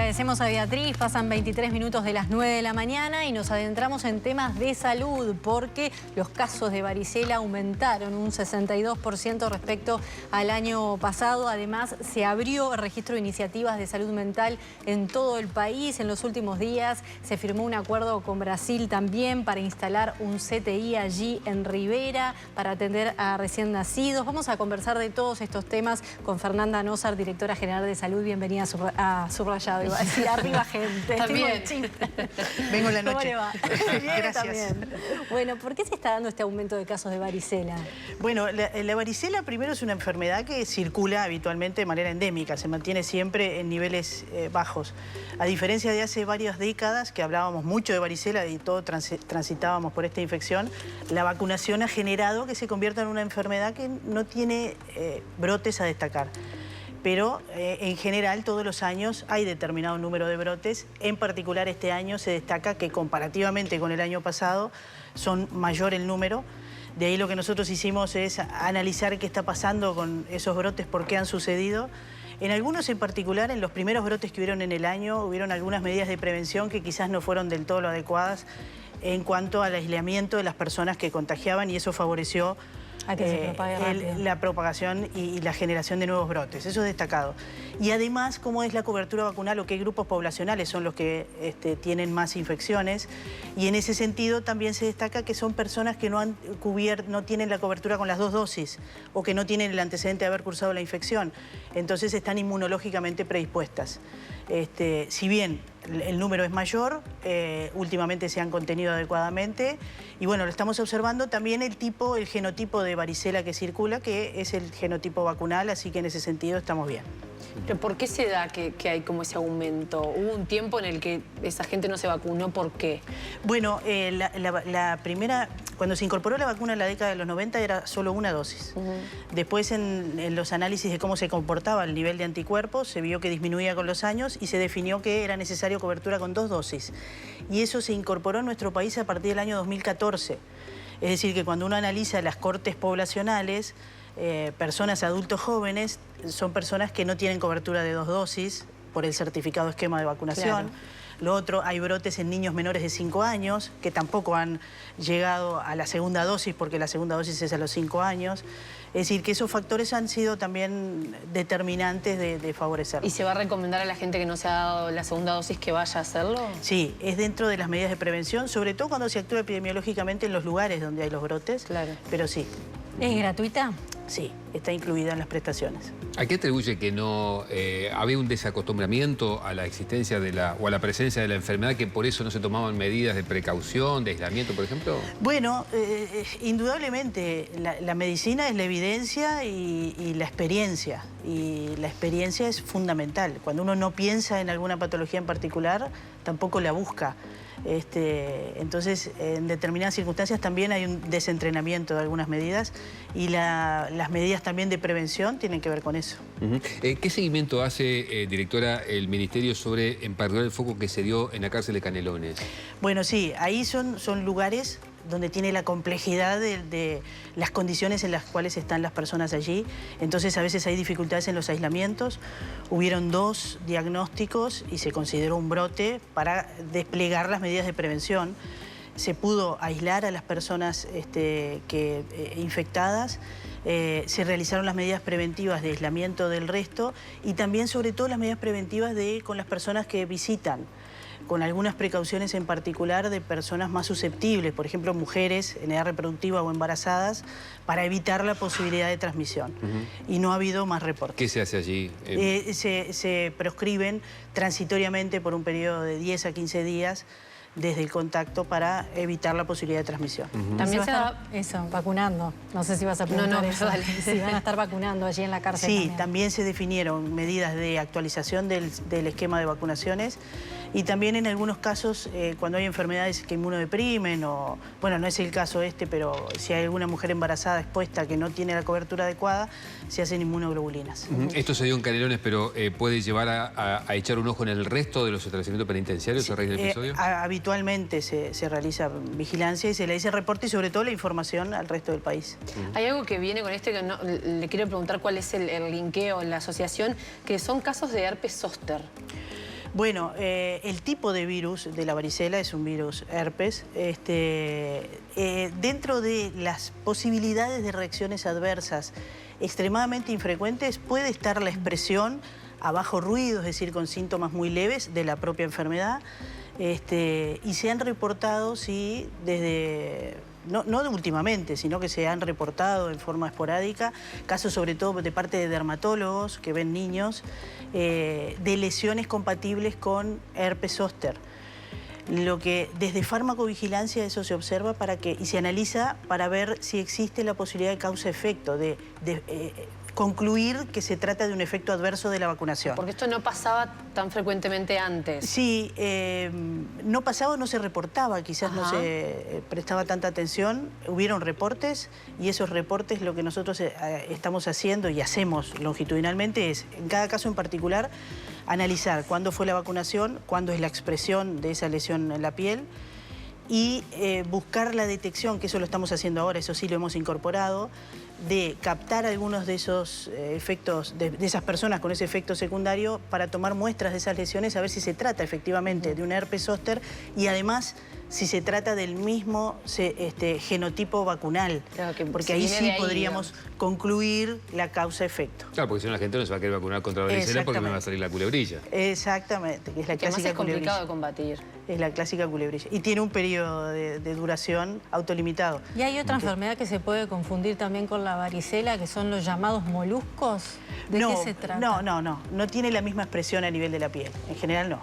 agradecemos a Beatriz. Pasan 23 minutos de las 9 de la mañana y nos adentramos en temas de salud porque los casos de varicela aumentaron un 62% respecto al año pasado. Además, se abrió el registro de iniciativas de salud mental en todo el país. En los últimos días se firmó un acuerdo con Brasil también para instalar un CTI allí en Rivera para atender a recién nacidos. Vamos a conversar de todos estos temas con Fernanda Nossar, directora general de salud. Bienvenida a Subrayado, iba a decir arriba gente. También. Vengo en la noche. ¿Cómo le va? Bien, Gracias. también. Bueno, ¿por qué se está dando este aumento de casos de varicela? Bueno, la varicela primero es una enfermedad que circula habitualmente de manera endémica, se mantiene siempre en niveles bajos. A diferencia de hace varias décadas que hablábamos mucho de varicela y todos transitábamos por esta infección, la vacunación ha generado que se convierta en una enfermedad que no tiene brotes a destacar. Pero en general todos los años hay determinado número de brotes. En particular este año se destaca que comparativamente con el año pasado son mayor el número. De ahí lo que nosotros hicimos es analizar qué está pasando con esos brotes, por qué han sucedido. En algunos en particular, en los primeros brotes que hubieron en el año, hubieron algunas medidas de prevención que quizás no fueron del todo lo adecuadas en cuanto al aislamiento de las personas que contagiaban y eso favoreció A que se propague rápido. la propagación y la generación de nuevos brotes. Eso es destacado. Y además, cómo es la cobertura vacunal o qué grupos poblacionales son los que tienen más infecciones. Y en ese sentido también se destaca que son personas que no tienen la cobertura con las 2 dosis o que no tienen el antecedente de haber cursado la infección. Entonces están inmunológicamente predispuestas. Si bien el número es mayor, últimamente se han contenido adecuadamente y bueno, lo estamos observando también el genotipo de varicela que circula, que es el genotipo vacunal, así que en ese sentido estamos bien. ¿Pero por qué se da que hay como ese aumento? ¿Hubo un tiempo en el que esa gente no se vacunó? ¿Por qué? Bueno, la primera, cuando se incorporó la vacuna en la década de los 90 era solo una dosis. Después en los análisis de cómo se comportaba el nivel de anticuerpos se vio que disminuía con los años y se definió que era necesario cobertura con 2 dosis. Y eso se incorporó en nuestro país a partir del año 2014. Es decir, que cuando uno analiza las cortes poblacionales, personas adultos jóvenes son personas que no tienen cobertura de 2 dosis por el certificado esquema de vacunación. Claro. Lo otro, hay brotes en niños menores de 5 años que tampoco han llegado a la segunda dosis porque la segunda dosis es a los 5 años. Es decir, que esos factores han sido también determinantes de favorecerlo. ¿Y se va a recomendar a la gente que no se ha dado la segunda dosis que vaya a hacerlo? Sí, es dentro de las medidas de prevención, sobre todo cuando se actúa epidemiológicamente en los lugares donde hay los brotes. Claro. Pero sí. ¿Es gratuita? Sí, está incluida en las prestaciones. ¿A qué atribuye que no había un desacostumbramiento a la existencia o a la presencia de la enfermedad, que por eso no se tomaban medidas de precaución, de aislamiento, por ejemplo? Bueno, indudablemente la medicina es la evidencia y la experiencia. Y la experiencia es fundamental. Cuando uno no piensa en alguna patología en particular, tampoco la busca. Entonces, en determinadas circunstancias también hay un desentrenamiento de algunas medidas y las medidas también de prevención tienen que ver con eso. ¿Qué seguimiento hace, directora, el Ministerio sobre, en particular, el foco que se dio en la cárcel de Canelones? Bueno, sí, ahí son lugares donde tiene la complejidad de las condiciones en las cuales están las personas allí. Entonces, a veces hay dificultades en los aislamientos. Hubieron 2 diagnósticos y se consideró un brote para desplegar las medidas de prevención. Se pudo aislar a las personas infectadas. Se realizaron las medidas preventivas de aislamiento del resto y también, sobre todo, las medidas preventivas con las personas que visitan, con algunas precauciones en particular de personas más susceptibles, por ejemplo, mujeres en edad reproductiva o embarazadas, para evitar la posibilidad de transmisión. Y no ha habido más reportes. ¿Qué se hace allí? Se proscriben transitoriamente por un periodo de 10 a 15 días desde el contacto para evitar la posibilidad de transmisión. También se va a estar vacunando. No sé si vas a preguntar eso. Dale. Si van a estar vacunando allí en la cárcel. Sí, también se definieron medidas de actualización del esquema de vacunaciones y también en algunos casos cuando hay enfermedades que inmunodeprimen o, bueno, no es el caso pero si hay alguna mujer embarazada expuesta que no tiene la cobertura adecuada, se hacen inmunoglobulinas. Esto se dio en Canelones, pero ¿puede llevar a echar un ojo en el resto de los establecimientos penitenciarios a raíz del episodio? Habitualmente se realiza vigilancia y se le dice reporte y sobre todo la información al resto del país. Hay algo que viene con esto que le quiero preguntar cuál es el linkeo en la asociación, que son casos de herpes zóster. Bueno, el tipo de virus de la varicela es un virus herpes. Dentro de las posibilidades de reacciones adversas extremadamente infrecuentes puede estar la expresión a bajo ruido, es decir, con síntomas muy leves de la propia enfermedad. Y se han reportado, sí, desde... No últimamente, sino que se han reportado en forma esporádica, casos sobre todo de parte de dermatólogos que ven niños, de lesiones compatibles con herpes zóster. Lo que desde farmacovigilancia eso se observa y se analiza para ver si existe la posibilidad de causa-efecto, de concluir que se trata de un efecto adverso de la vacunación. Porque esto no pasaba tan frecuentemente antes. Sí, no pasaba o no se reportaba, quizás no se prestaba tanta atención. Hubieron reportes y esos reportes lo que nosotros estamos haciendo y hacemos longitudinalmente es, en cada caso en particular, analizar cuándo fue la vacunación, cuándo es la expresión de esa lesión en la piel y buscar la detección, que eso lo estamos haciendo ahora, eso sí lo hemos incorporado, de captar algunos de esos efectos, de esas personas con ese efecto secundario para tomar muestras de esas lesiones a ver si se trata efectivamente de un herpes zóster y además si se trata del mismo genotipo vacunal, claro, que porque ahí sí podríamos digamos, concluir la causa-efecto. Claro, porque si no la gente no se va a querer vacunar contra la varicela porque me va a salir la culebrilla. Exactamente, que es la clásica es complicado culebrilla. de combatir. Es la clásica culebrilla. Y tiene un periodo de duración autolimitado. Y hay otra enfermedad que se puede confundir también con la varicela, que son los llamados moluscos. ¿De qué se trata? No tiene la misma expresión a nivel de la piel. En general no.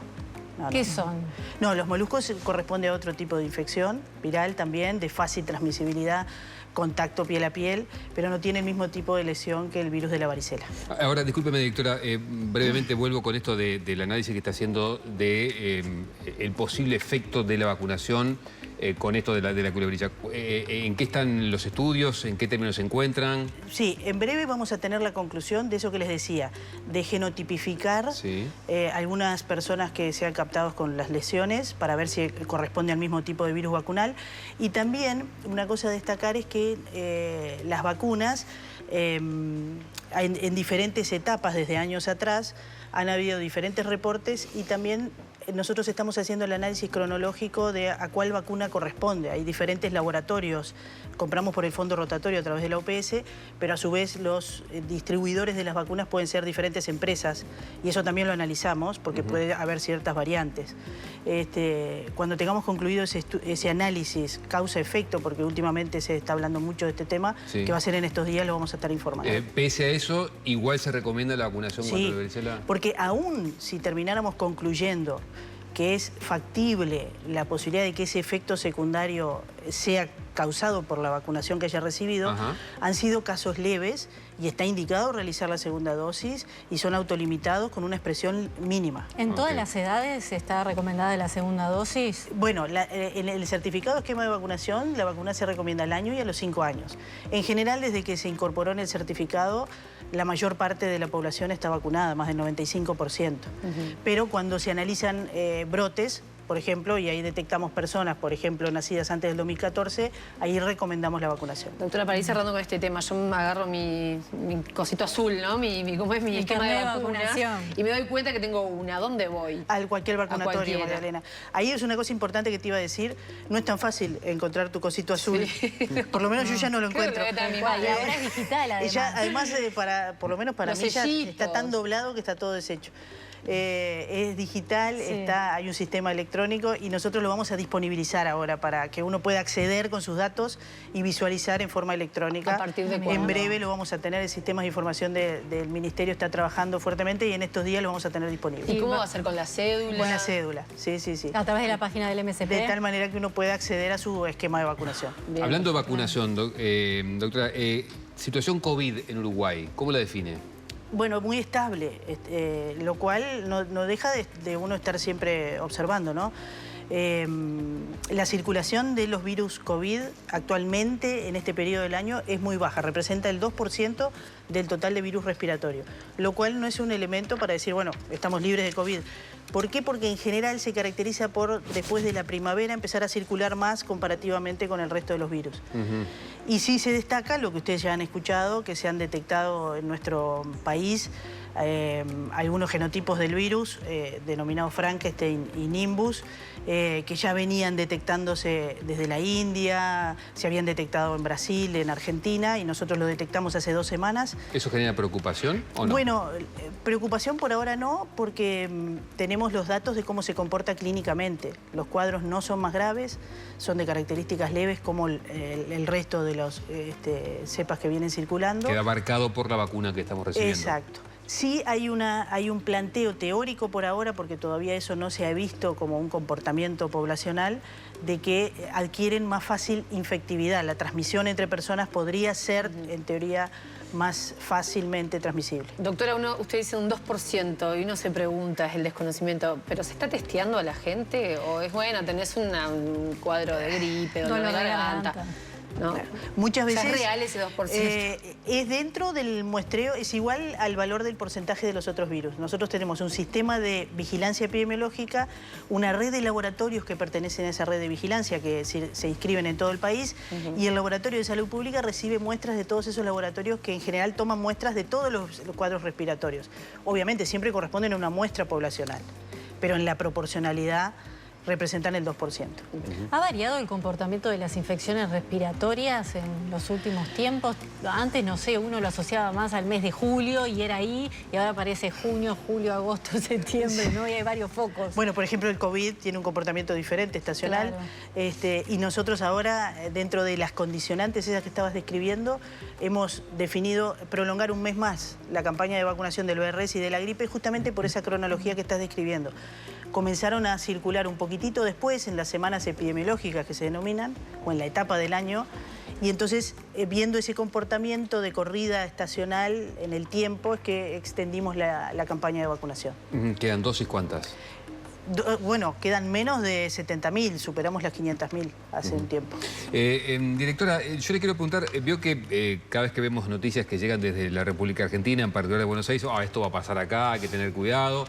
¿Qué son? No, los moluscos corresponde a otro tipo de infección, viral también, de fácil transmisibilidad, contacto piel a piel, pero no tiene el mismo tipo de lesión que el virus de la varicela. Ahora, discúlpeme, directora, brevemente vuelvo con esto del análisis que está haciendo de el posible efecto de la vacunación con esto de la culebrilla. ¿En qué están los estudios? ¿En qué términos se encuentran? Sí, en breve vamos a tener la conclusión de eso que les decía, de genotipificar algunas personas que sean captados con las lesiones para ver si corresponde al mismo tipo de virus vacunal. Y también una cosa a destacar es que las vacunas en diferentes etapas desde años atrás han habido diferentes reportes y también nosotros estamos haciendo el análisis cronológico de a cuál vacuna corresponde. Hay diferentes laboratorios, compramos por el fondo rotatorio a través de la OPS, pero a su vez los distribuidores de las vacunas pueden ser diferentes empresas y eso también lo analizamos porque puede haber ciertas variantes. Cuando tengamos concluido ese análisis causa-efecto, porque últimamente se está hablando mucho de este tema, que va a ser en estos días, lo vamos a estar informando. Pese a eso, igual se recomienda la vacunación contra la varicela. Porque aún si termináramos concluyendo que es factible la posibilidad de que ese efecto secundario sea causado por la vacunación que haya recibido, han sido casos leves y está indicado realizar la segunda dosis y son autolimitados con una expresión mínima. ¿En todas las edades está recomendada la segunda dosis? Bueno, en el certificado de esquema de vacunación, la vacuna se recomienda al año y a los 5 años. En general, desde que se incorporó en el certificado, la mayor parte de la población está vacunada, más del 95%. Pero cuando se analizan brotes, por ejemplo, y ahí detectamos personas, por ejemplo, nacidas antes del 2014, ahí recomendamos la vacunación. Doctora, para ir cerrando con este tema, yo me agarro mi cosito azul, ¿no? ¿Cómo es mi esquema de vacunación? Y me doy cuenta que tengo una. ¿A dónde voy? Al cualquier vacunatorio, María Elena. Ahí es una cosa importante que te iba a decir. No es tan fácil encontrar tu cosito azul. Por lo menos yo ya no lo encuentro. Y ahora es digital, además. Además, por lo menos para mí, ya está tan doblado que está todo deshecho. Es digital, hay un sistema electrónico y nosotros lo vamos a disponibilizar ahora para que uno pueda acceder con sus datos y visualizar en forma electrónica. ¿A partir de cuándo? En breve lo vamos a tener, el sistema de información del Ministerio está trabajando fuertemente y en estos días lo vamos a tener disponible. ¿Y cómo va a ser con la cédula? Con la cédula, sí. A través de la página del MSP. De tal manera que uno pueda acceder a su esquema de vacunación. Bien. Hablando de vacunación, doctora, situación COVID en Uruguay, ¿cómo la define? Bueno, muy estable, lo cual no deja de uno estar siempre observando, ¿no? La circulación de los virus COVID actualmente en este periodo del año es muy baja, representa el 2% del total de virus respiratorio, lo cual no es un elemento para decir, bueno, estamos libres de COVID. ¿Por qué? Porque en general se caracteriza por, después de la primavera, empezar a circular más comparativamente con el resto de los virus. Y sí se destaca lo que ustedes ya han escuchado, que se han detectado en nuestro país algunos genotipos del virus, denominados Frankenstein y Nimbus, que ya venían detectándose desde la India, se habían detectado en Brasil, en Argentina, y nosotros lo detectamos hace 2 semanas. ¿Eso genera preocupación o no? Bueno, preocupación por ahora no, porque tenemos los datos de cómo se comporta clínicamente. Los cuadros no son más graves, son de características leves como el resto de los cepas que vienen circulando. Queda abarcado por la vacuna que estamos recibiendo. Exacto. Sí hay un planteo teórico por ahora, porque todavía eso no se ha visto como un comportamiento poblacional, de que adquieren más fácil infectividad. La transmisión entre personas podría ser, en teoría, más fácilmente transmisible. Doctora, usted dice un 2% y uno se pregunta, es el desconocimiento, ¿pero se está testeando a la gente? ¿O es bueno, tenés un cuadro de gripe, dolor de garganta? ¿No? Muchas veces... O sea, ¿es real ese 2%? Es dentro del muestreo, es igual al valor del porcentaje de los otros virus. Nosotros tenemos un sistema de vigilancia epidemiológica, una red de laboratorios que pertenecen a esa red de vigilancia que se inscriben en todo el país, y el Laboratorio de Salud Pública recibe muestras de todos esos laboratorios que en general toman muestras de todos los cuadros respiratorios. Obviamente siempre corresponden a una muestra poblacional, pero en la proporcionalidad representan el 2%. ¿Ha variado el comportamiento de las infecciones respiratorias en los últimos tiempos? Antes, no sé, uno lo asociaba más al mes de julio y era ahí, y ahora aparece junio, julio, agosto, septiembre, ¿no? Y hay varios focos. Bueno, por ejemplo, el COVID tiene un comportamiento diferente, estacional. Claro. Y nosotros ahora, dentro de las condicionantes esas que estabas describiendo, hemos definido prolongar un mes más la campaña de vacunación del VRS y de la gripe, justamente por esa cronología que estás describiendo. Comenzaron a circular un poquitito después, en las semanas epidemiológicas que se denominan, o en la etapa del año, y entonces, viendo ese comportamiento de corrida estacional en el tiempo, es que extendimos la campaña de vacunación. ¿Quedan dosis cuántas? Bueno, quedan menos de 70.000, superamos las 500.000 hace un tiempo. Directora, yo le quiero preguntar, veo que cada vez que vemos noticias que llegan desde la República Argentina, en particular de Buenos Aires, esto va a pasar acá, hay que tener cuidado.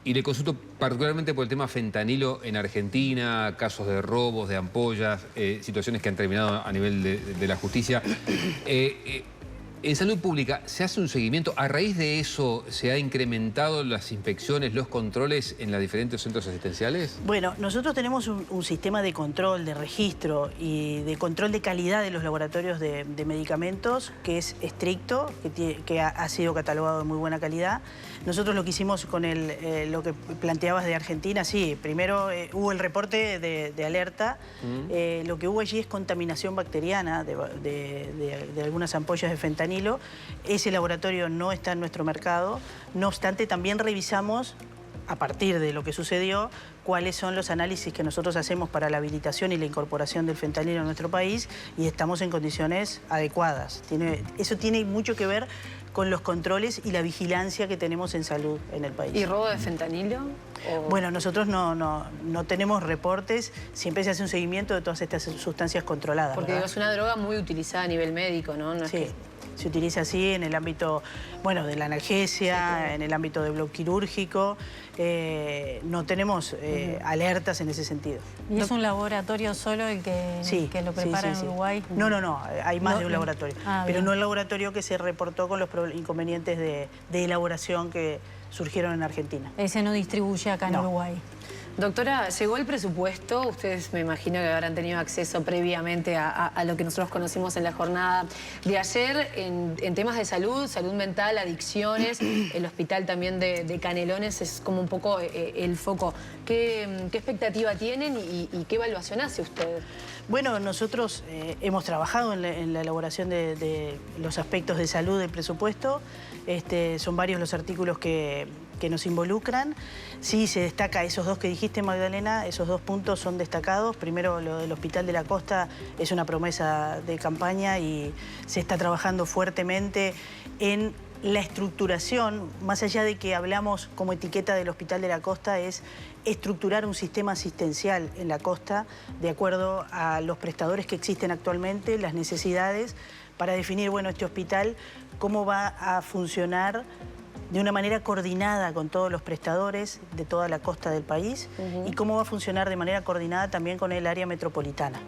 Y le consulto particularmente por el tema fentanilo en Argentina, casos de robos, de ampollas, situaciones que han terminado a nivel de la justicia. En salud pública, ¿se hace un seguimiento? ¿A raíz de eso se ha incrementado las inspecciones, los controles en los diferentes centros asistenciales? Bueno, nosotros tenemos un sistema de control, de registro y de control de calidad de los laboratorios de medicamentos que es estricto, que ha sido catalogado de muy buena calidad. Nosotros lo que hicimos con lo que planteabas de Argentina, sí, primero hubo el reporte de alerta. Lo que hubo allí es contaminación bacteriana de algunas ampollas de fentanilo. Ese laboratorio no está en nuestro mercado. No obstante, también revisamos, a partir de lo que sucedió, cuáles son los análisis que nosotros hacemos para la habilitación y la incorporación del fentanilo en nuestro país, y estamos en condiciones adecuadas. Eso tiene mucho que ver con los controles y la vigilancia que tenemos en salud en el país. ¿Y robo de fentanilo? Bueno, nosotros no tenemos reportes, siempre se hace un seguimiento de todas estas sustancias controladas. Porque digo, es una droga muy utilizada a nivel médico, ¿no? Sí. Se utiliza así en el ámbito, bueno, de la analgesia, en el ámbito de bloque quirúrgico. No tenemos alertas en ese sentido. ¿Y es un laboratorio solo el que lo prepara en Uruguay? No, hay más de un laboratorio. Pero no el laboratorio que se reportó con los inconvenientes de elaboración que surgieron en Argentina. Ese no distribuye acá en Uruguay. Doctora, llegó el presupuesto, ustedes me imagino que habrán tenido acceso previamente a lo que nosotros conocimos en la jornada de ayer en temas de salud, salud mental, adicciones. El hospital también de Canelones es como un poco el foco. ¿Qué expectativa tienen y qué evaluación hace usted? Bueno, nosotros hemos trabajado en la elaboración de los aspectos de salud del presupuesto. Son varios los artículos que nos involucran. Sí, se destaca esos dos que dijiste, Magdalena, esos 2 puntos son destacados. Primero, lo del Hospital de la Costa es una promesa de campaña y se está trabajando fuertemente en la estructuración, más allá de que hablamos como etiqueta del Hospital de la Costa, es estructurar un sistema asistencial en la costa de acuerdo a los prestadores que existen actualmente, las necesidades, para definir, bueno, este hospital, cómo va a funcionar de una manera coordinada con todos los prestadores de toda la costa del país y cómo va a funcionar de manera coordinada también con el área metropolitana.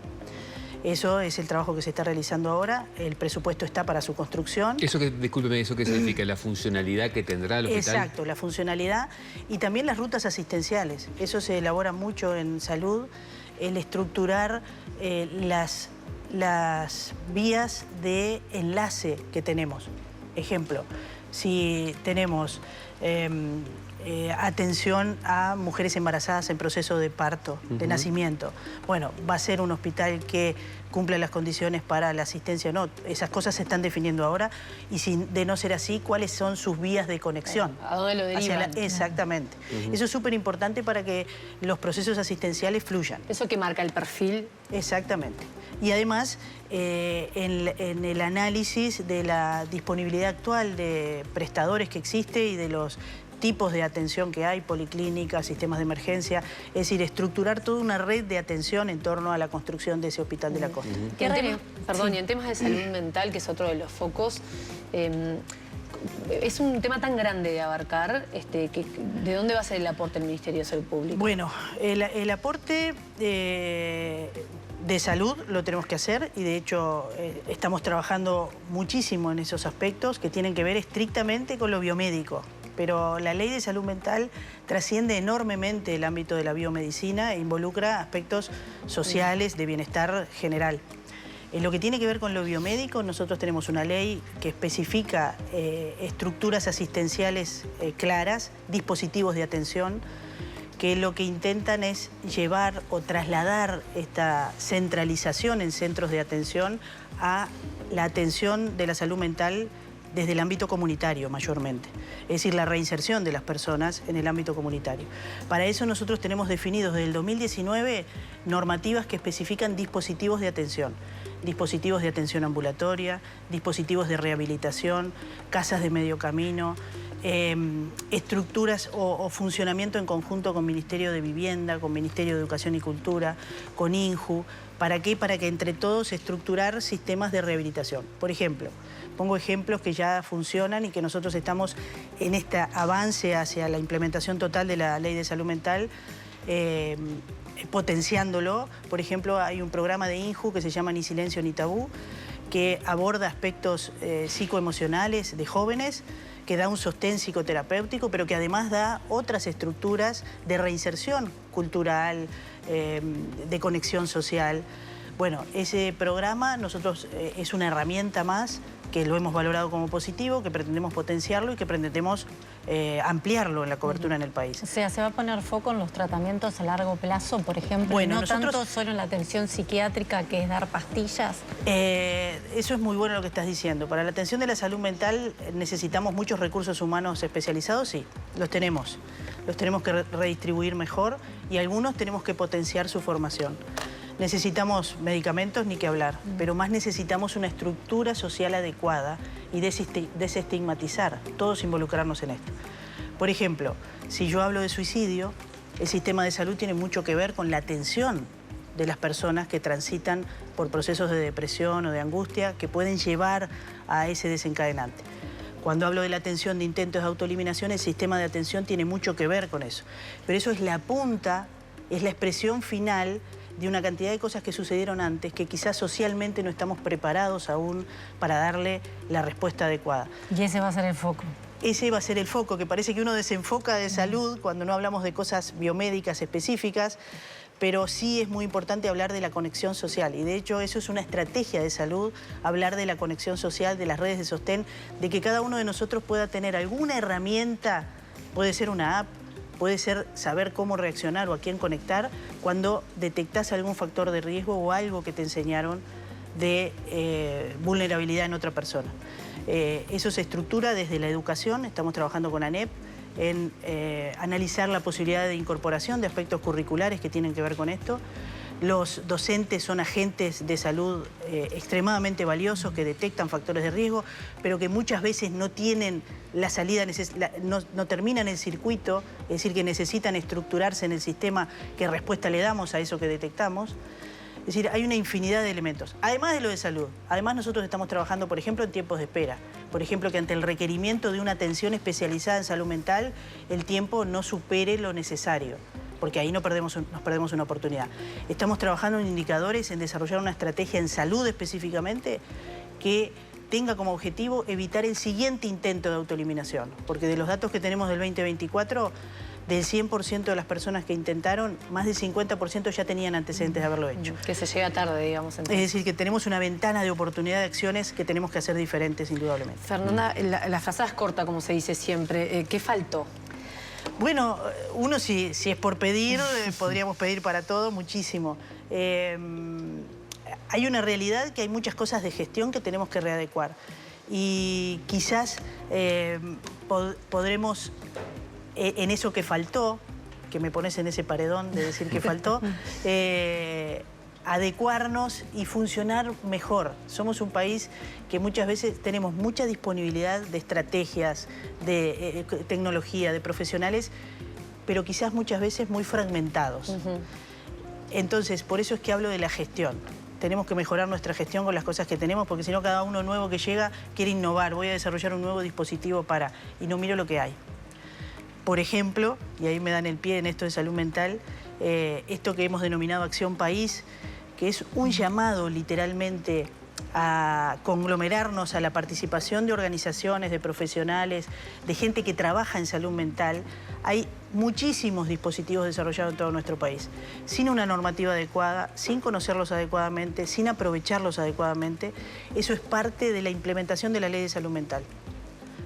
Eso es el trabajo que se está realizando ahora, el presupuesto está para su construcción. Discúlpeme, ¿eso qué significa? ¿La funcionalidad que tendrá el hospital? Exacto, la funcionalidad y también las rutas asistenciales. Eso se elabora mucho en salud, el estructurar las vías de enlace que tenemos. Ejemplo, si tenemos atención a mujeres embarazadas en proceso de parto, de nacimiento. Bueno, va a ser un hospital que cumpla las condiciones para la asistencia o no. Esas cosas se están definiendo ahora y si de no ser así, ¿cuáles son sus vías de conexión? ¿A dónde lo derivan? Exactamente. Eso es súper importante para que los procesos asistenciales fluyan. ¿Eso que marca el perfil? Exactamente. Y además, en el análisis de la disponibilidad actual de prestadores que existe y de los tipos de atención que hay, policlínicas, sistemas de emergencia, es decir, estructurar toda una red de atención en torno a la construcción de ese hospital de la costa. Y en temas de salud mental, que es otro de los focos, es un tema tan grande de abarcar, ¿de dónde va a ser el aporte del Ministerio de Salud Pública? Bueno, el aporte de salud lo tenemos que hacer y de hecho estamos trabajando muchísimo en esos aspectos que tienen que ver estrictamente con lo biomédico. Pero la ley de salud mental trasciende enormemente el ámbito de la biomedicina e involucra aspectos sociales de bienestar general. En lo que tiene que ver con lo biomédico, nosotros tenemos una ley que especifica estructuras asistenciales claras, dispositivos de atención, que lo que intentan es llevar o trasladar esta centralización en centros de atención a la atención de la salud mental desde el ámbito comunitario mayormente, es decir, la reinserción de las personas en el ámbito comunitario. Para eso nosotros tenemos definidos desde el 2019 normativas que especifican dispositivos de atención ambulatoria, dispositivos de rehabilitación, casas de medio camino, estructuras o funcionamiento en conjunto con Ministerio de Vivienda, con Ministerio de Educación y Cultura, con INJU. ¿Para qué? Para que entre todos estructurar sistemas de rehabilitación. Por ejemplo, pongo ejemplos que ya funcionan y que nosotros estamos en este avance hacia la implementación total de la Ley de Salud Mental, potenciándolo. Por ejemplo, hay un programa de INJU que se llama Ni Silencio Ni Tabú, que aborda aspectos psicoemocionales de jóvenes, que da un sostén psicoterapéutico, pero que además da otras estructuras de reinserción cultural, de conexión social. Bueno, ese programa nosotros es una herramienta más que lo hemos valorado como positivo, que pretendemos potenciarlo y que pretendemos ampliarlo en la cobertura en el país. O sea, ¿se va a poner foco en los tratamientos a largo plazo, por ejemplo? Bueno, no nosotros, tanto solo en la atención psiquiátrica, que es dar pastillas. Eso es muy bueno lo que estás diciendo. Para la atención de la salud mental necesitamos muchos recursos humanos especializados, sí, los tenemos. Los tenemos que redistribuir mejor y algunos tenemos que potenciar su formación. Necesitamos medicamentos, ni que hablar, pero más necesitamos una estructura social adecuada y desestigmatizar, todos involucrarnos en esto. Por ejemplo, si yo hablo de suicidio, el sistema de salud tiene mucho que ver con la atención de las personas que transitan por procesos de depresión o de angustia que pueden llevar a ese desencadenante. Cuando hablo de la atención de intentos de autoeliminación, el sistema de atención tiene mucho que ver con eso. Pero eso es la punta, es la expresión final de una cantidad de cosas que sucedieron antes que quizás socialmente no estamos preparados aún para darle la respuesta adecuada. Y ese va a ser el foco. Ese va a ser el foco, que parece que uno desenfoca de salud cuando no hablamos de cosas biomédicas específicas, pero sí es muy importante hablar de la conexión social. Y de hecho eso es una estrategia de salud, hablar de la conexión social, de las redes de sostén, de que cada uno de nosotros pueda tener alguna herramienta, puede ser una app, puede ser saber cómo reaccionar o a quién conectar cuando detectás algún factor de riesgo o algo que te enseñaron de vulnerabilidad en otra persona. Eso se estructura desde la educación, estamos trabajando con ANEP en analizar la posibilidad de incorporación de aspectos curriculares que tienen que ver con esto. Los docentes son agentes de salud extremadamente valiosos que detectan factores de riesgo, pero que muchas veces no tienen la salida, no terminan el circuito, es decir, que necesitan estructurarse en el sistema, qué respuesta le damos a eso que detectamos. Es decir, hay una infinidad de elementos. Además de lo de salud, además nosotros estamos trabajando, por ejemplo, en tiempos de espera. Por ejemplo, que ante el requerimiento de una atención especializada en salud mental, el tiempo no supere lo necesario. porque ahí nos perdemos una oportunidad. Estamos trabajando en indicadores, en desarrollar una estrategia en salud específicamente que tenga como objetivo evitar el siguiente intento de autoeliminación, porque de los datos que tenemos del 2024, del 100% de las personas que intentaron, más del 50% ya tenían antecedentes de haberlo hecho. Que se llega tarde, digamos. Entonces. Es decir, que tenemos una ventana de oportunidad de acciones que tenemos que hacer diferentes, indudablemente. Fernanda, la frazada es corta, como se dice siempre. ¿Qué faltó? Bueno, uno si es por pedir, podríamos pedir para todo muchísimo. Hay una realidad que hay muchas cosas de gestión que tenemos que readecuar. Y quizás podremos, en eso que faltó, que me pones en ese paredón de decir que faltó, adecuarnos y funcionar mejor. Somos un país que muchas veces tenemos mucha disponibilidad de estrategias, de tecnología, de profesionales, pero quizás muchas veces muy fragmentados. Entonces, por eso es que hablo de la gestión. Tenemos que mejorar nuestra gestión con las cosas que tenemos, porque si no, cada uno nuevo que llega quiere innovar. Voy a desarrollar un nuevo dispositivo para... y no miro lo que hay. Por ejemplo, y ahí me dan el pie en esto de salud mental, esto que hemos denominado Acción País, que es un llamado literalmente a conglomerarnos a la participación de organizaciones, de profesionales, de gente que trabaja en salud mental. Hay muchísimos dispositivos desarrollados en todo nuestro país. Sin una normativa adecuada, sin conocerlos adecuadamente, sin aprovecharlos adecuadamente, eso es parte de la implementación de la Ley de Salud Mental.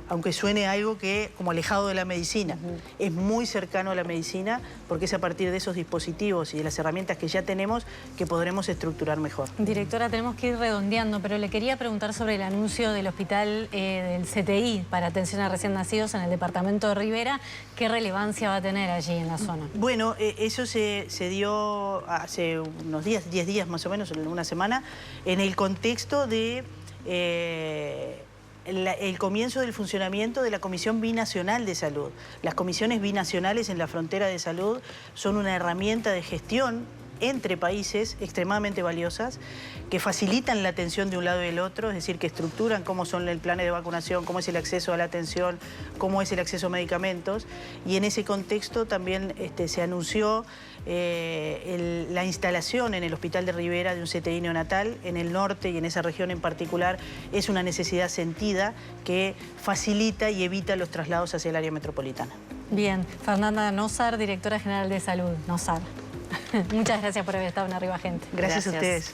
Aunque suene algo que como alejado de la medicina. Es muy cercano a la medicina porque es a partir de esos dispositivos y de las herramientas que ya tenemos que podremos estructurar mejor. Directora, tenemos que ir redondeando, pero le quería preguntar sobre el anuncio del hospital del CTI para atención a recién nacidos en el departamento de Rivera. ¿Qué relevancia va a tener allí en la zona? Bueno, eso se dio hace unos días, 10 días más o menos, una semana, en el contexto de... el comienzo del funcionamiento de la Comisión Binacional de Salud. Las comisiones binacionales en la frontera de salud son una herramienta de gestión entre países extremadamente valiosas que facilitan la atención de un lado y del otro, es decir, que estructuran cómo son el plan de vacunación, cómo es el acceso a la atención, cómo es el acceso a medicamentos. Y en ese contexto también se anunció la instalación en el Hospital de Rivera de un CTI neonatal en el norte y en esa región en particular. Es una necesidad sentida que facilita y evita los traslados hacia el área metropolitana. Bien, Fernanda Nossar, directora general de Salud, Nossar. Muchas gracias por haber estado en Arriba Gente. Gracias a ustedes.